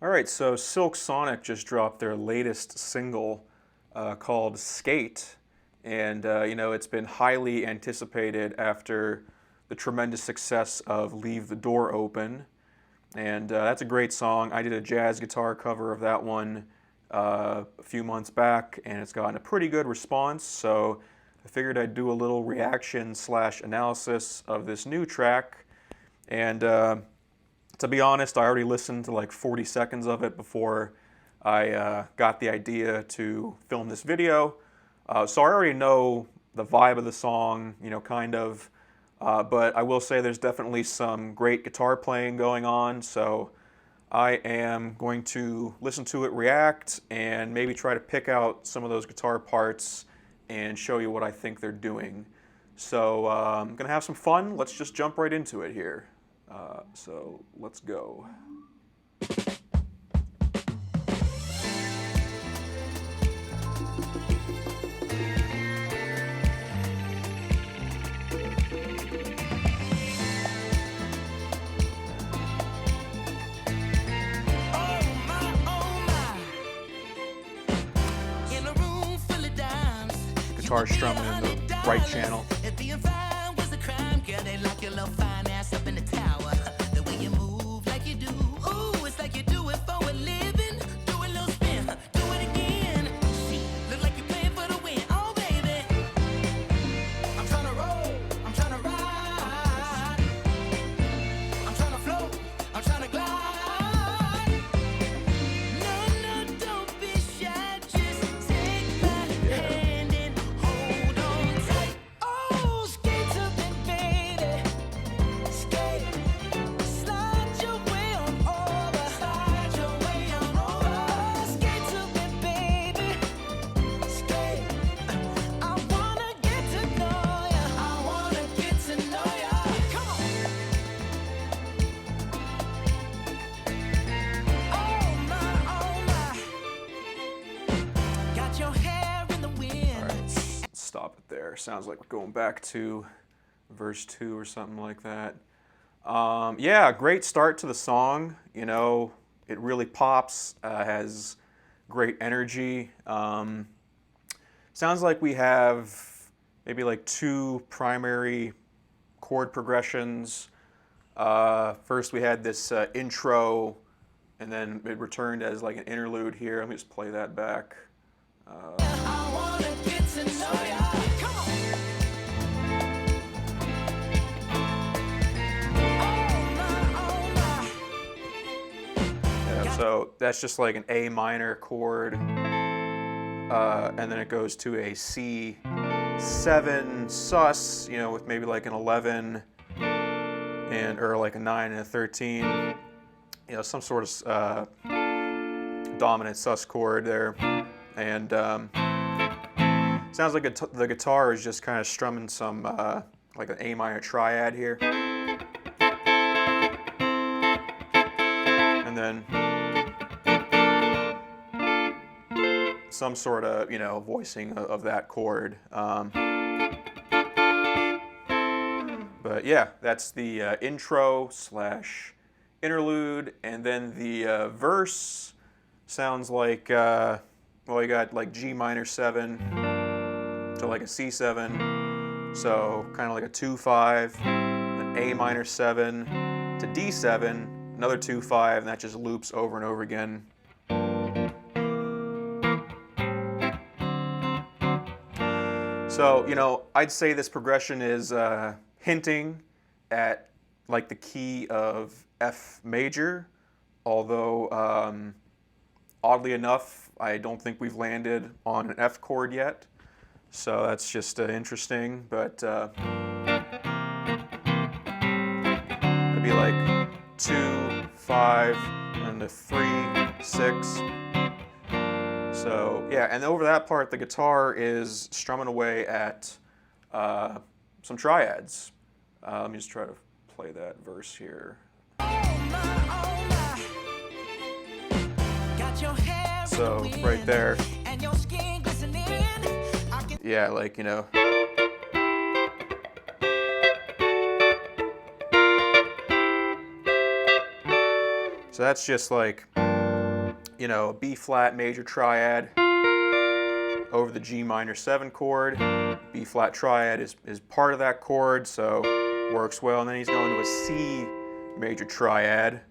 All right, so Silk Sonic just dropped their latest single called Skate. And, it's been highly anticipated after the tremendous success of Leave the Door Open. And that's a great song. I did a jazz guitar cover of that one a few months back, and it's gotten a pretty good response. So I figured I'd do a little reaction / analysis of this new track. And to be honest, I already listened to like 40 seconds of it before I got the idea to film this video. So I already know the vibe of the song, kind of. But I will say there's definitely some great guitar playing going on. So I am going to listen to it, react, and maybe try to pick out some of those guitar parts and show you what I think they're doing. So I'm going to have some fun. Let's just jump right into it here. So let's go. Guitar strumming in the right channel. Stop it there. Sounds like we're going back to verse 2 or something like that. Yeah, great start to the song. It really pops, has great energy. Sounds like we have maybe like 2 primary chord progressions. First we had this intro, and then it returned as like an interlude here. Let me just play that back. I wanna get to know ya. Come on. Yeah, so that's just like an A minor chord, and then it goes to a C7 sus, with maybe like an 11 or like a 9 and a 13, some sort of dominant sus chord there. And sounds like the guitar is just kind of strumming some like an A minor triad here, and then some sort of voicing of that chord. But yeah, that's the intro / interlude, and then the verse sounds like. Well, you got like G minor 7 to like a C7, so kind of like a 2/5, an A minor 7 to D7, another 2/5, and that just loops over and over again. So, I'd say this progression is hinting at like the key of F major, although oddly enough, I don't think we've landed on an F chord yet, so that's just interesting, but it'd be like 2, 5, and a 3, 6. So yeah, and over that part, the guitar is strumming away at some triads. Let me just try to play that verse here. So right there, yeah, like so that's just like you know, a B flat major triad over the G minor 7 chord. B flat triad is part of that chord, so works well. And then he's going to a C major triad,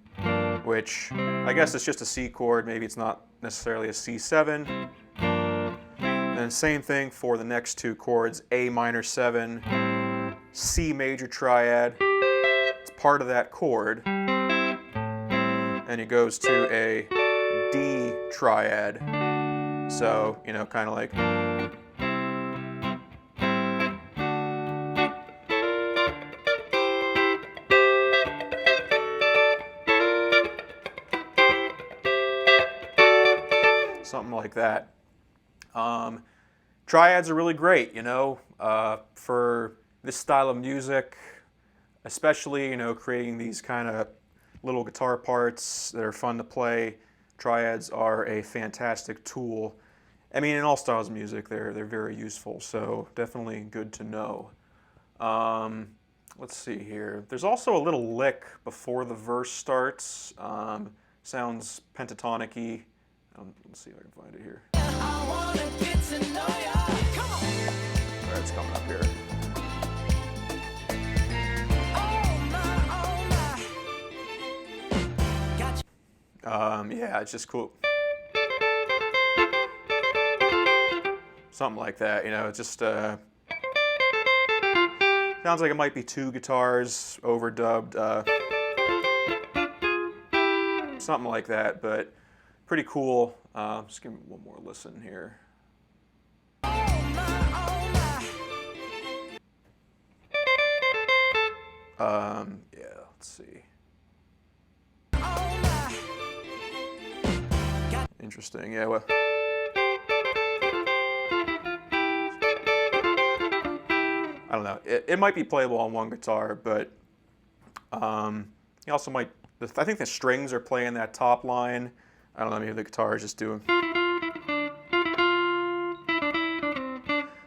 which I guess it's just a C chord. Maybe it's not necessarily a C7. And same thing for the next two chords, A minor 7, C major triad. It's part of that chord. And he goes to a D triad. So, you know, kind of like. Something like that. Triads are really great, you know, for this style of music, especially, you know, creating these kind of little guitar parts that are fun to play. Triads are a fantastic tool. I mean, in all styles of music, they're very useful, so definitely good to know. Let's see here. There's also a little lick before the verse starts. Sounds pentatonic-y. Let's see if I can find it here. I wanna get to know ya. Come on. All right, it's coming up here. Yeah, it's just cool. Something like that, you know, it just sounds like it might be two guitars overdubbed, something like that, but pretty cool. Just give me one more listen here. Yeah, let's see. Interesting, yeah. Well, I don't know. It might be playable on one guitar, but you also might. I think the strings are playing that top line. I don't know. Maybe the guitar is just doing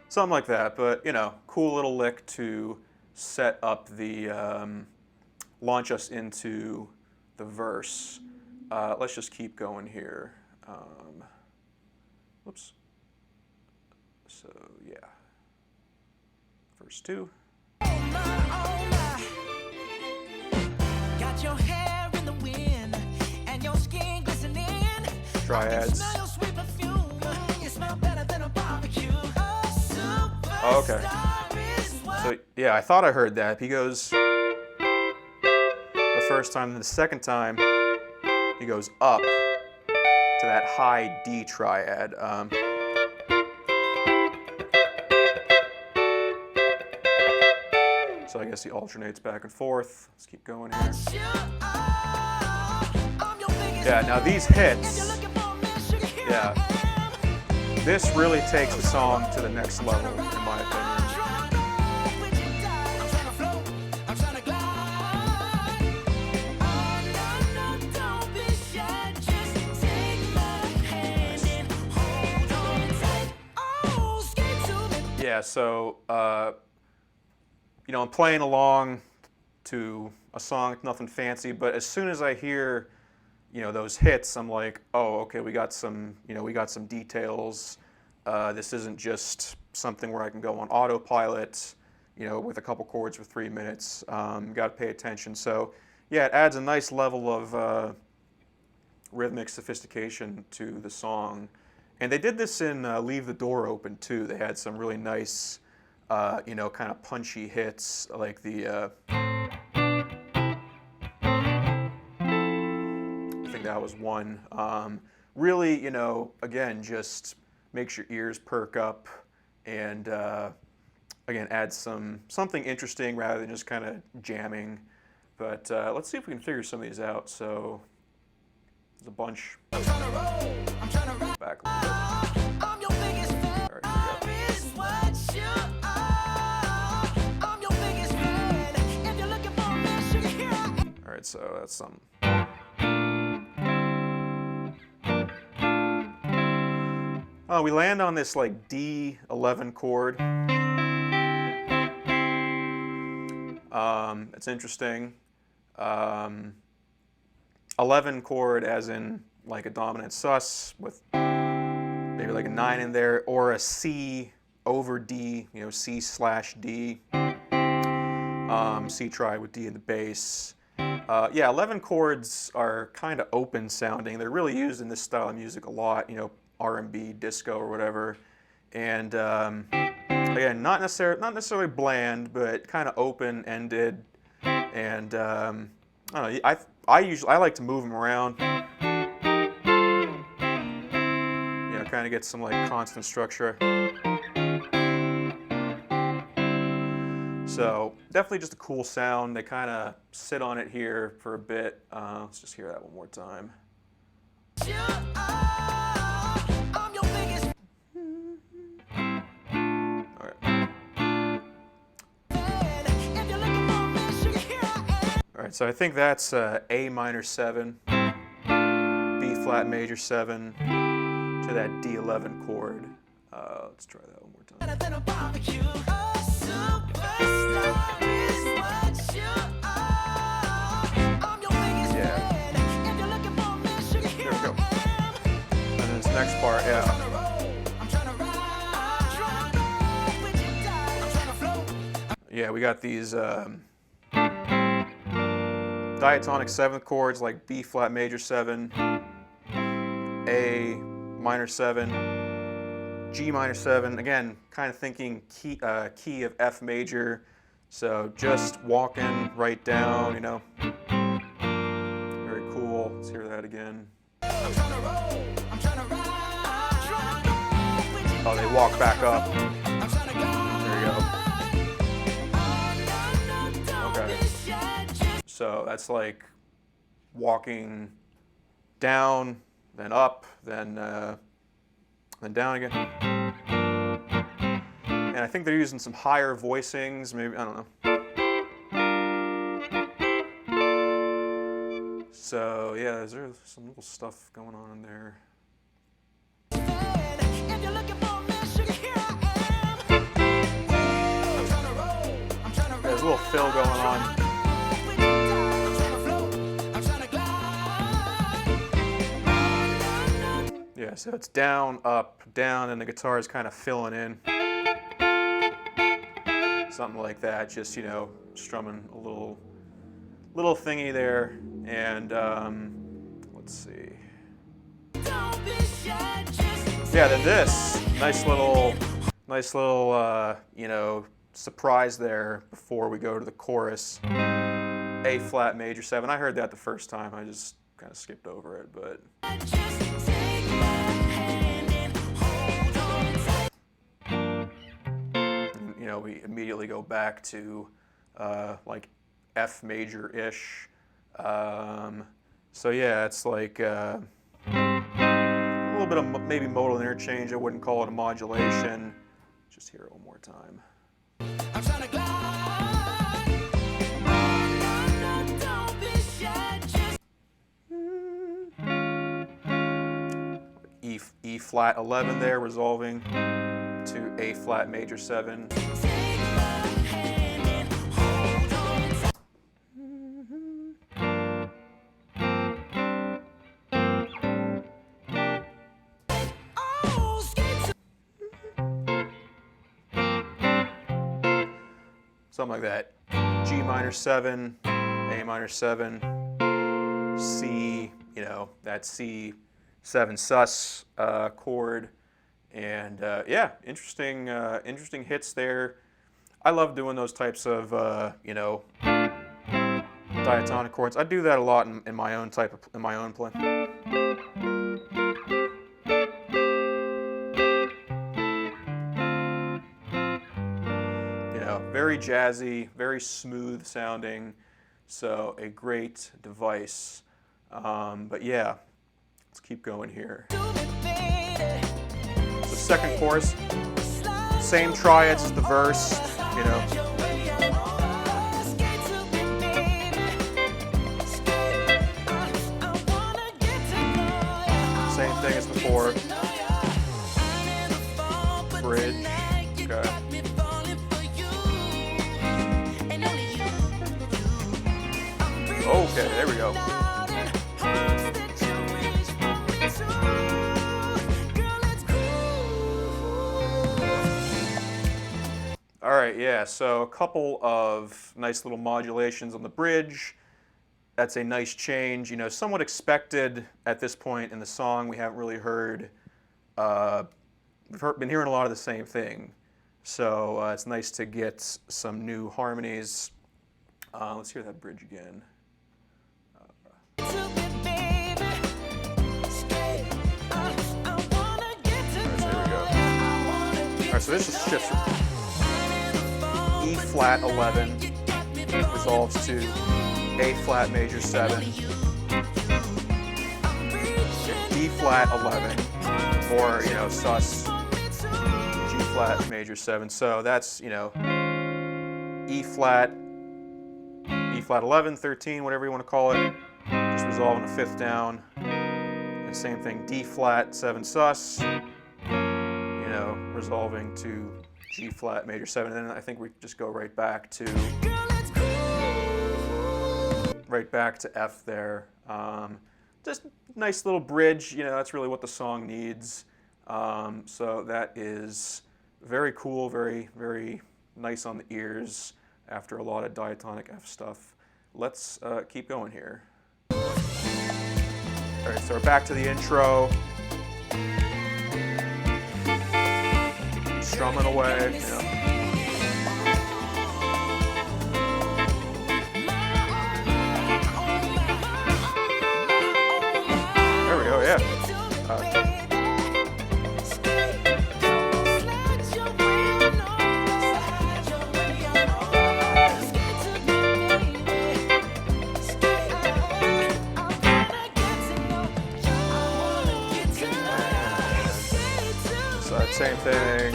something like that. But you know, cool little lick to set up the launch us into the verse. Let's just keep going here. Whoops. So yeah, verse 2. Got your hair in the wind and your skin glistening. Triads. Oh, okay. So yeah, I thought I heard that. He goes the first time, and the second time he goes up to that high D triad. So I guess he alternates back and forth. Let's keep going here. Yeah, now these hits, yeah, this really takes the song to the next level, in my opinion. Yeah, so, you know, I'm playing along to a song, nothing fancy, but as soon as I hear, you know, those hits, I'm like, oh, okay, we got some, you know, we got some details. This isn't just something where I can go on autopilot, you know, with a couple chords for 3 minutes. Got to pay attention. So, yeah, it adds a nice level of rhythmic sophistication to the song. And they did this in Leave the Door Open, too. They had some really nice, you know, kind of punchy hits, like the, I think that was one. Really, you know, again, just makes your ears perk up and, again, adds something interesting rather than just kind of jamming. But let's see if we can figure some of these out. So there's a bunch. Back a little bit. All right, so that's something. We land on this like D11 chord. It's interesting. 11 chord as in, like a dominant sus with maybe like a 9 in there, or a C over D, you know, C/D, C triad with D in the bass. Yeah, 11 chords are kind of open sounding. They're really used in this style of music a lot, you know, R&B, disco, or whatever. And again, not necessarily bland, but kind of open-ended. And I don't know. I like to move them around. You know, kind of get some like constant structure. So definitely just a cool sound. They kind of sit on it here for a bit. Let's just hear that one more time. All right, so I think that's A minor 7, B flat major 7 to that D11 chord. Let's try that one more time. Next part, yeah. Yeah, we got these diatonic 7th chords like B flat major 7, A minor 7, G minor 7. Again, kind of thinking key of F major. So just walking right down, you know. Very cool. Let's hear that again. Oh, they walk back up. There you go. Okay. So that's like walking down, then up, then down again. And I think they're using some higher voicings, maybe, I don't know. So yeah, there's some little stuff going on in there. There's a little fill going on. Yeah, so it's down, up, down, and the guitar is kind of filling in. Something like that, just, you know, strumming a little thingy there. And let's see. Yeah, then this nice little you know, surprise there before we go to the chorus. A flat major 7. I heard that the first time. I just kind of skipped over it, but. You know, we immediately go back to like F major-ish. So yeah, it's like a little bit of maybe modal interchange. I wouldn't call it a modulation. Just hear it one more time. E flat 11 there, resolving to A flat major 7. Something like that. G minor 7, A minor 7, C, you know, that C7 sus chord. And yeah, interesting hits there. I love doing those types of, you know, diatonic chords. I do that a lot in my own play. You know, very jazzy, very smooth sounding. So a great device. But yeah, let's keep going here. The second chorus, same triads as the verse, you know. Same thing as before. Bridge. Okay. Okay, there we go. right, yeah, so a couple of nice little modulations on the bridge. That's a nice change, you know, somewhat expected at this point in the song. We haven't really heard, been hearing a lot of the same thing. So it's nice to get some new harmonies. Let's hear that bridge again. Alright, so this just shifts from E flat 11, resolves to A flat major 7, D flat 11, or, you know, sus G flat major 7. So that's, you know, E flat 11, 13, whatever you want to call it, just resolving a fifth down. And same thing, D flat 7 sus, you know, resolving to G flat major 7, and then I think we just go right back to F there. Just nice little bridge, you know, that's really what the song needs. So that is very cool, very, very nice on the ears after a lot of diatonic F stuff. Let's keep going here. All right, so we're back to the intro. Strumming away, you know. There we go, yeah. So same thing.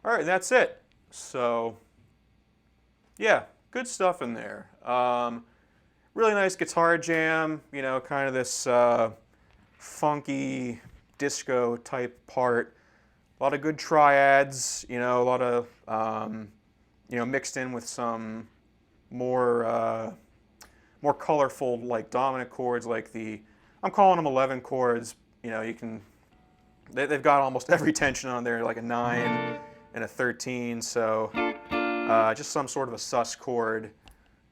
All right, that's it. So, yeah, good stuff in there. Really nice guitar jam, you know, kind of this funky disco type part. A lot of good triads, you know, a lot of, you know, mixed in with some more colorful, like, dominant chords, like I'm calling them 11 chords. You know, they've got almost every tension on there, like a 9 and a 13, so just some sort of a sus chord.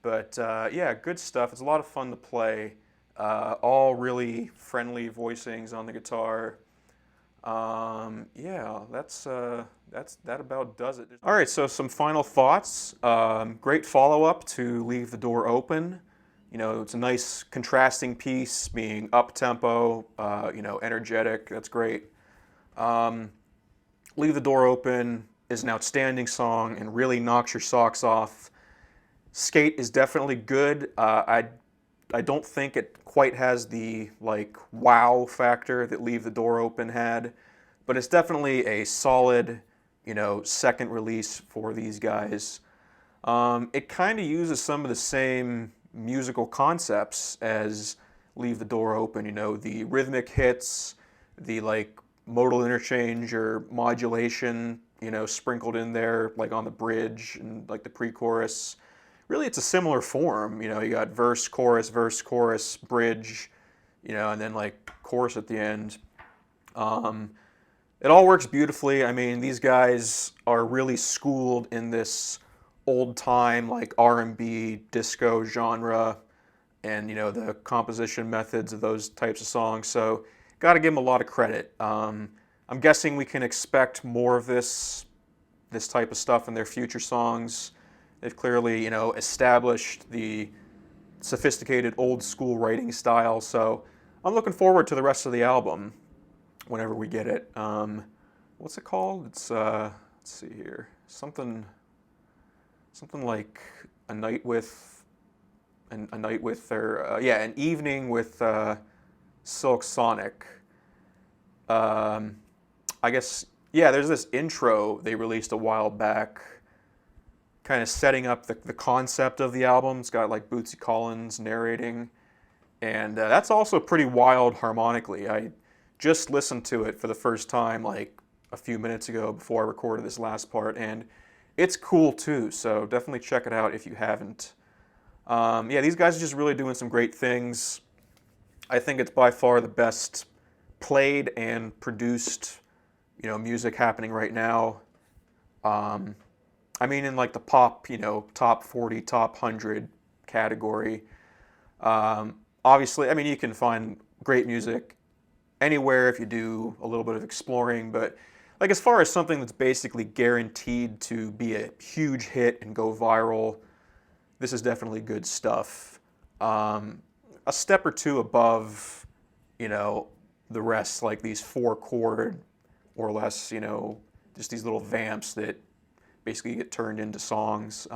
But yeah, good stuff. It's a lot of fun to play. All really friendly voicings on the guitar. Yeah, that about does it. All right, so some final thoughts. Great follow-up to Leave the Door Open. You know, it's a nice contrasting piece, being up-tempo, you know, energetic. That's great. Leave the Door Open is an outstanding song and really knocks your socks off. Skate is definitely good. I don't think it quite has the, like, wow factor that Leave the Door Open had, but it's definitely a solid, you know, second release for these guys. It kind of uses some of the same musical concepts as Leave the Door Open, you know, the rhythmic hits, the, like, modal interchange or modulation, you know, sprinkled in there, like on the bridge and like the pre-chorus. Really, it's a similar form. You know, you got verse, chorus, bridge, you know, and then like chorus at the end. It all works beautifully. I mean, these guys are really schooled in this old time, like R&B, disco genre, and, you know, the composition methods of those types of songs. So, got to give them a lot of credit. I'm guessing we can expect more of this type of stuff in their future songs. They've clearly, you know, established the sophisticated old school writing style. So I'm looking forward to the rest of the album whenever we get it. What's it called? It's let's see here, something like a night with, or yeah, an evening with Silk Sonic. I guess, yeah, there's this intro they released a while back, kind of setting up the concept of the album. It's got like Bootsy Collins narrating, and that's also pretty wild harmonically. I just listened to it for the first time like a few minutes ago before I recorded this last part, and it's cool too, so definitely check it out if you haven't. Yeah, these guys are just really doing some great things. I think it's by far the best played and produced, music happening right now. I mean, in like the pop, top 40, top 100 category. Obviously, I mean, you can find great music anywhere if you do a little bit of exploring, but like as far as something that's basically guaranteed to be a huge hit and go viral, this is definitely good stuff. A step or two above, the rest, like these 4-chord or less, just these little vamps that basically get turned into songs.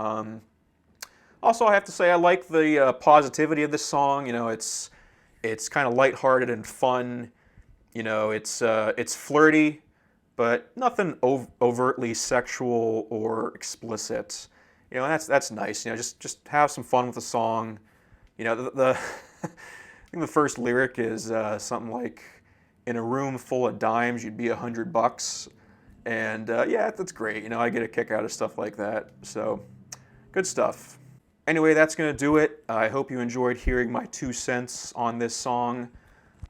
Also, I have to say I like the positivity of this song. It's kind of lighthearted and fun. It's flirty, but nothing overtly sexual or explicit. And that's nice. Just have some fun with the song. The I think the first lyric is something like, "In a room full of dimes, you'd be $100." And yeah, that's great. I get a kick out of stuff like that. So good stuff. Anyway, that's going to do it. I hope you enjoyed hearing my 2 cents on this song.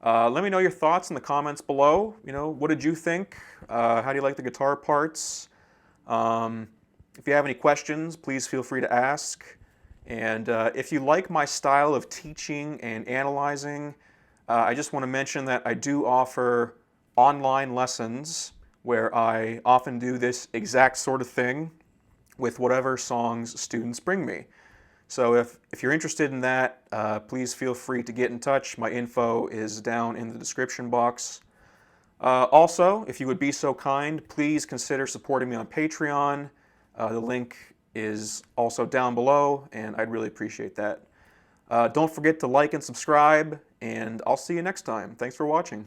Let me know your thoughts in the comments below. What did you think? How do you like the guitar parts? If you have any questions, please feel free to ask. And if you like my style of teaching and analyzing, I just want to mention that I do offer online lessons where I often do this exact sort of thing with whatever songs students bring me. So if you're interested in that, please feel free to get in touch. My info is down in the description box. Also, if you would be so kind, please consider supporting me on Patreon. The link is also down below, and I'd really appreciate that. Don't forget to like and subscribe, and I'll see you next time. Thanks for watching.